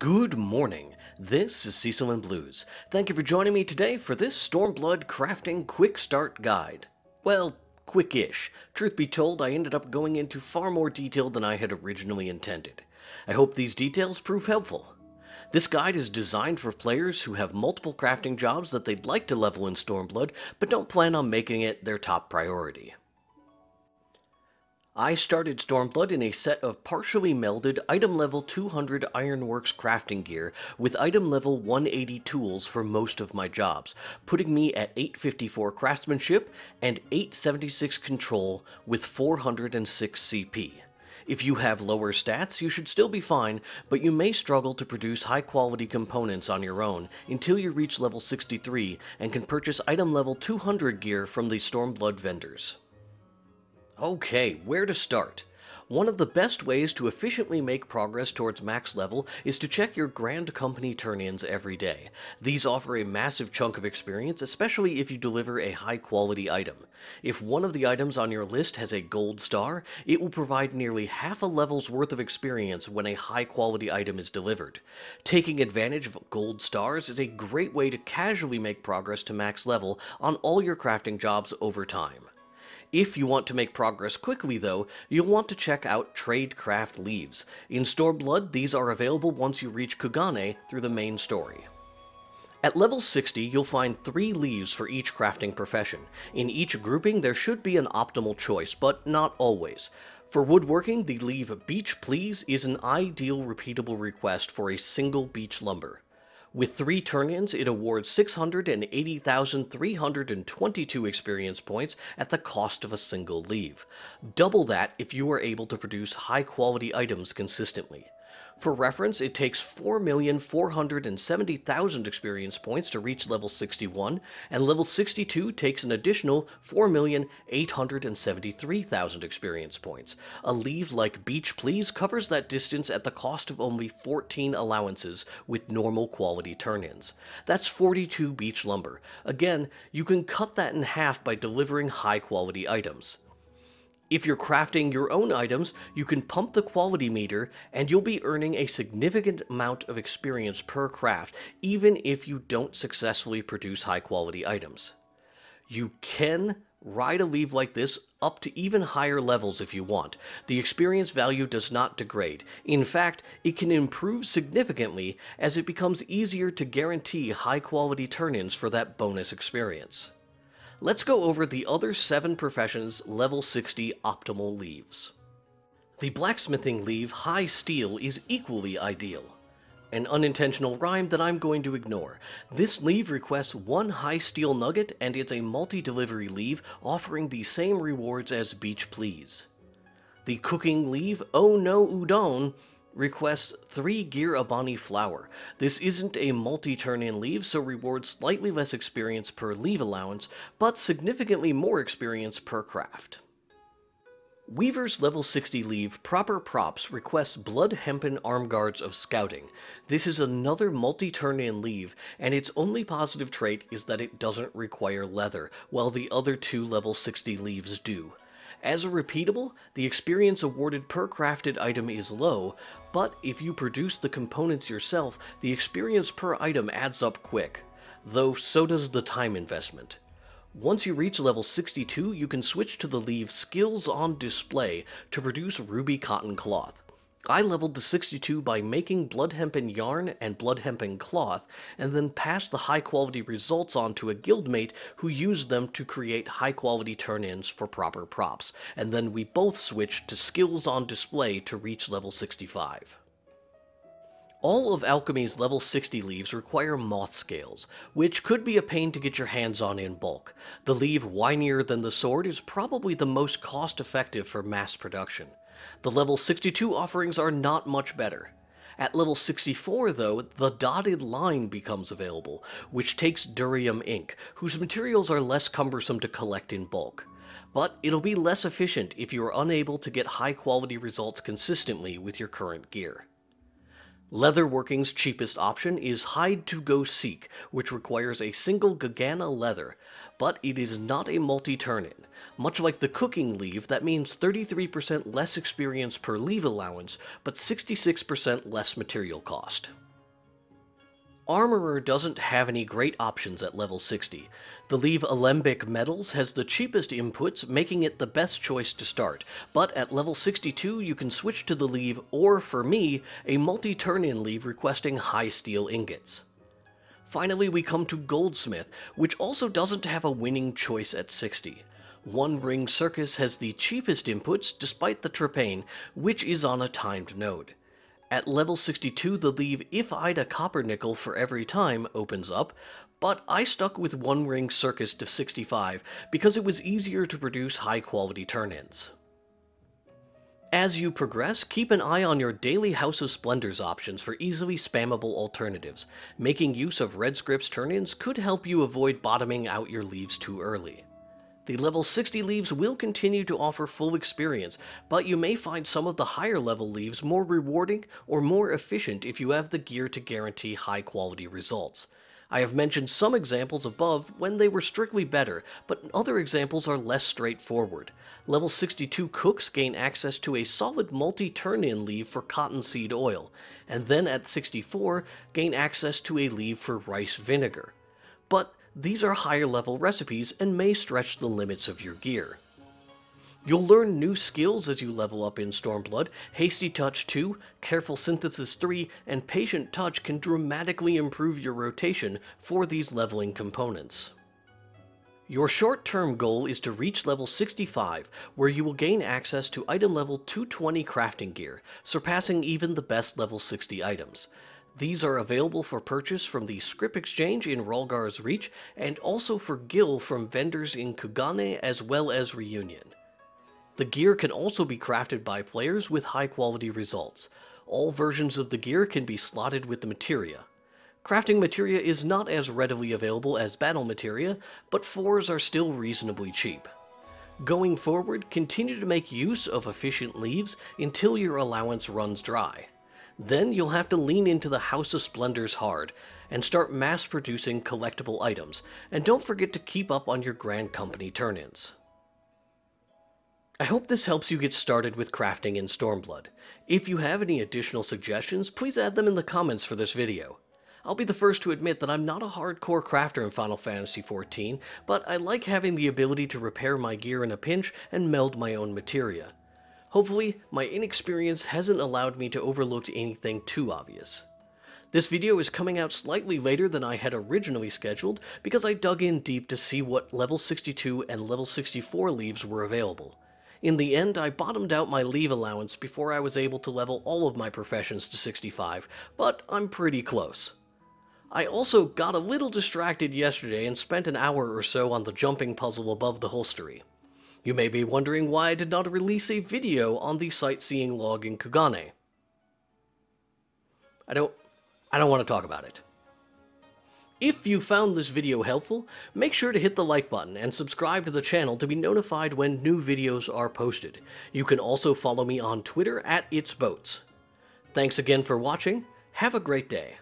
Good morning, this is Cecil and Blues. Thank you for joining me today for this Stormblood crafting quick start guide. Well, quick-ish. Truth be told, I ended up going into far more detail than I had originally intended. I hope these details prove helpful. This guide is designed for players who have multiple crafting jobs that they'd like to level in Stormblood, but don't plan on making it their top priority. I started Stormblood in a set of partially melded item level 200 Ironworks crafting gear with item level 180 tools for most of my jobs, putting me at 854 craftsmanship and 876 control with 406 CP. If you have lower stats, you should still be fine, but you may struggle to produce high-quality components on your own until you reach level 63 and can purchase item level 200 gear from the Stormblood vendors. Okay, where to start? One of the best ways to efficiently make progress towards max level is to check your Grand Company turn-ins every day. These offer a massive chunk of experience, especially if you deliver a high-quality item. If one of the items on your list has a gold star, it will provide nearly half a level's worth of experience when a high-quality item is delivered. Taking advantage of gold stars is a great way to casually make progress to max level on all your crafting jobs over time. If you want to make progress quickly, though, you'll want to check out Tradecraft Leaves. In Stormblood, these are available once you reach Kugane through the main story. At level 60, you'll find 3 leaves for each crafting profession. In each grouping, there should be an optimal choice, but not always. For woodworking, the leave Beech Please is an ideal repeatable request for a single beech lumber. With 3 turn-ins, it awards 680,322 experience points at the cost of a single leave. Double that if you are able to produce high-quality items consistently. For reference, it takes 4,470,000 experience points to reach level 61, and level 62 takes an additional 4,873,000 experience points. A leave like Beech Please covers that distance at the cost of only 14 allowances with normal quality turn-ins. That's 42 beech lumber. Again, you can cut that in half by delivering high-quality items. If you're crafting your own items, you can pump the quality meter and you'll be earning a significant amount of experience per craft, even if you don't successfully produce high-quality items. You can ride a leave like this up to even higher levels if you want. The experience value does not degrade. In fact, it can improve significantly as it becomes easier to guarantee high-quality turn-ins for that bonus experience. Let's go over the other 7 professions' level 60 optimal leaves. The blacksmithing leave High Steel is equally ideal. An unintentional rhyme that I'm going to ignore. This leave requests 1 high steel nugget and it's a multi-delivery leave offering the same rewards as Beech Please. The cooking leave Oh No Udon requests 3 Gear Abani flour. This isn't a multi-turn-in leave, so rewards slightly less experience per leave allowance, but significantly more experience per craft. Weaver's level 60 leave Proper Props requests Blood Hempen Arm Guards of Scouting. This is another multi-turn-in leave, and its only positive trait is that it doesn't require leather, while the other 2 level 60 leaves do. As a repeatable, the experience awarded per crafted item is low, but if you produce the components yourself, the experience per item adds up quick, though so does the time investment. Once you reach level 62, you can switch to the leave Skills on Display to produce ruby cotton cloth. I leveled to 62 by making blood hempen yarn and blood hempen cloth, and then passed the high-quality results on to a guildmate who used them to create high-quality turn-ins for Proper Props, and then we both switched to Skills on Display to reach level 65. All of Alchemy's level 60 leaves require moth scales, which could be a pain to get your hands on in bulk. The leave Whinier Than the Sword is probably the most cost-effective for mass production. The level 62 offerings are not much better. At level 64, though, the Dotted Line becomes available, which takes Durium ink, whose materials are less cumbersome to collect in bulk. But it'll be less efficient if you are unable to get high-quality results consistently with your current gear. Leatherworking's cheapest option is Hide to Go Seek, which requires a single Kugane leather, but it is not a multi-turn-in. Much like the cooking leave, that means 33% less experience per leave allowance, but 66% less material cost. Armorer doesn't have any great options at level 60. The Leve Alembic Metals has the cheapest inputs, making it the best choice to start, but at level 62 you can switch to the Leve, or for me, a multi-turn-in Leve requesting high steel ingots. Finally, we come to Goldsmith, which also doesn't have a winning choice at 60. One Ring Circus has the cheapest inputs despite the Trepane, which is on a timed node. At level 62, the Leve If I'd Copper Nickel for every time opens up, but I stuck with One Ring Circus to 65 because it was easier to produce high-quality turn-ins. As you progress, keep an eye on your daily House of Splendors options for easily spammable alternatives. Making use of Red Script's turn-ins could help you avoid bottoming out your Leves too early. The level 60 Leves will continue to offer full experience, but you may find some of the higher level Leves more rewarding or more efficient if you have the gear to guarantee high quality results. I have mentioned some examples above when they were strictly better, but other examples are less straightforward. Level 62 cooks gain access to a solid multi-turn-in Leve for cottonseed oil, and then at 64 gain access to a Leve for rice vinegar. But these are higher level recipes and may stretch the limits of your gear. You'll learn new skills as you level up in Stormblood. Hasty Touch 2, Careful Synthesis 3, and Patient Touch can dramatically improve your rotation for these leveling components. Your short-term goal is to reach level 65, where you will gain access to item level 220 crafting gear, surpassing even the best level 60 items. These are available for purchase from the Scrip Exchange in Rhalgar's Reach, and also for Gil from vendors in Kugane as well as Reunion. The gear can also be crafted by players with high-quality results. All versions of the gear can be slotted with the materia. Crafting materia is not as readily available as battle materia, but 4s are still reasonably cheap. Going forward, continue to make use of efficient Leves until your allowance runs dry. Then you'll have to lean into the House of Splendors hard, and start mass-producing collectible items, and don't forget to keep up on your Grand Company turn-ins. I hope this helps you get started with crafting in Stormblood. If you have any additional suggestions, please add them in the comments for this video. I'll be the first to admit that I'm not a hardcore crafter in Final Fantasy XIV, but I like having the ability to repair my gear in a pinch and meld my own materia. Hopefully, my inexperience hasn't allowed me to overlook anything too obvious. This video is coming out slightly later than I had originally scheduled because I dug in deep to see what level 62 and level 64 Leves were available. In the end, I bottomed out my Leve allowance before I was able to level all of my professions to 65, but I'm pretty close. I also got a little distracted yesterday and spent an hour or so on the jumping puzzle above the holstery. You may be wondering why I did not release a video on the sightseeing log in Kugane. I don't want to talk about it. If you found this video helpful, make sure to hit the like button and subscribe to the channel to be notified when new videos are posted. You can also follow me on Twitter at itsboats. Thanks again for watching. Have a great day.